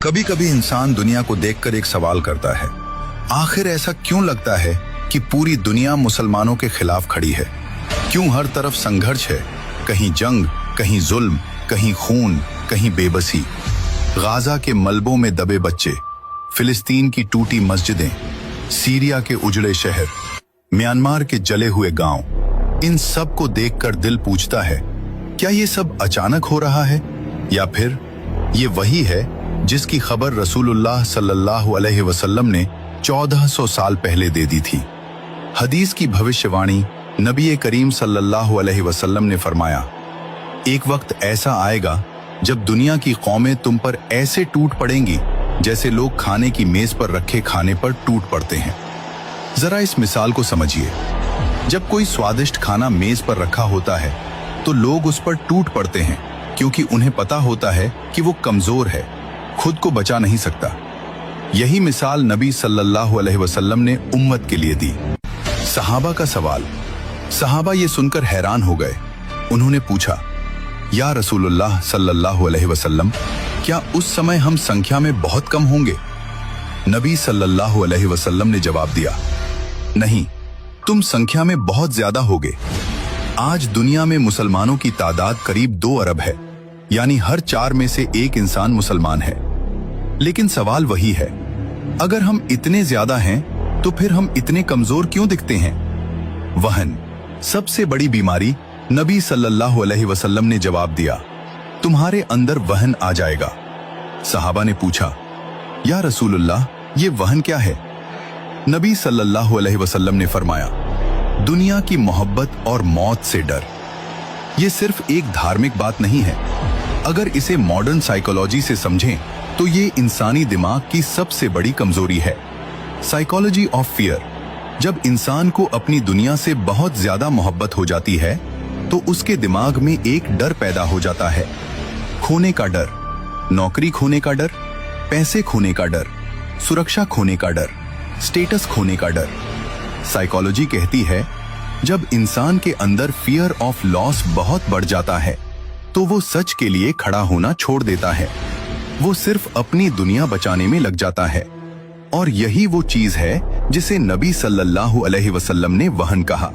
कभी कभी इंसान दुनिया को देखकर एक सवाल करता है, आखिर ऐसा क्यों लगता है कि पूरी दुनिया मुसलमानों के खिलाफ खड़ी है? क्यों हर तरफ संघर्ष है? कहीं जंग, कहीं जुल्म, कहीं खून, कहीं बेबसी। गाजा के मलबों में दबे बच्चे, फिलिस्तीन की टूटी मस्जिदें, सीरिया के उजड़े शहर, म्यांमार के जले हुए गांव, इन सब को देखकर दिल पूछता है, क्या ये सब अचानक हो रहा है या फिर ये वही है जिसकी खबर रसूलुल्लाह सल्लल्लाहु अलैहि वसल्लम ने 1400 साल पहले दे दी थी। हदीस की भविष्यवाणी नबी करीम सल्लल्लाहु अलैहि वसल्लम ने फरमाया, एक वक्त ऐसा आएगा जब दुनिया की कौमें तुम पर ऐसे टूट पड़ेंगी जैसे लोग खाने की मेज पर रखे खाने पर टूट पड़ते हैं। जरा इस मिसाल को समझिए। जब कोई स्वादिष्ट खाना मेज पर रखा होता है तो लोग उस पर टूट पड़ते हैं क्योंकि उन्हें पता होता है कि वो कमजोर है, खुद को बचा नहीं सकता। यही मिसाल नबी सल्लल्लाहु अलैहि वसल्लम ने उम्मत के लिए दी। सहाबा का सवाल। सहाबा ये सुनकर हैरान हो गए। उन्होंने पूछा, या रसूलुल्लाह सल्लल्लाहु अलैहि वसल्लम, क्या उस समय हम संख्या में बहुत कम होंगे? नबी सल्लल्लाहु अलैहि वसल्लम ने जवाब दिया, नहीं, तुम संख्या में बहुत ज्यादा होगे। आज दुनिया में मुसलमानों की तादाद करीब 2 अरब है, यानी हर 4 में से 1 इंसान मुसलमान है। लेकिन सवाल वही है, अगर हम इतने ज्यादा हैं तो फिर हम इतने कमजोर क्यों दिखते हैं? वहन सबसे बड़ी बीमारी। नबी सल्लल्लाहु अलैहि वसल्लम ने जवाब दिया, तुम्हारे अंदर वहन आ जाएगा। सहाबा ने पूछा, या रसूलुल्लाह, ये वहन क्या है? नबी सल्लल्लाहु अलैहि वसल्लम ने फरमाया, दुनिया की मोहब्बत और मौत से डर। ये सिर्फ एक धार्मिक बात नहीं है। अगर इसे मॉडर्न साइकोलॉजी से समझें तो ये इंसानी दिमाग की सबसे बड़ी कमजोरी है। Psychology of fear. जब इंसान को अपनी दुनिया से बहुत ज्यादा मोहब्बत हो जाती है तो उसके दिमाग में एक डर पैदा हो जाता है। खोने का डर, नौकरी खोने का डर, पैसे खोने का डर, सुरक्षा खोने का डर, स्टेटस खोने का डर। साइकोलॉजी कहती है, जब इंसान के अंदर फियर ऑफ लॉस बहुत बढ़ जाता है तो वो सच के लिए खड़ा होना छोड़ देता है। वो सिर्फ अपनी दुनिया बचाने में लग जाता है। और यही वो चीज है जिसे नबी सल्लल्लाहु अलैहि वसल्लम ने वहन कहा।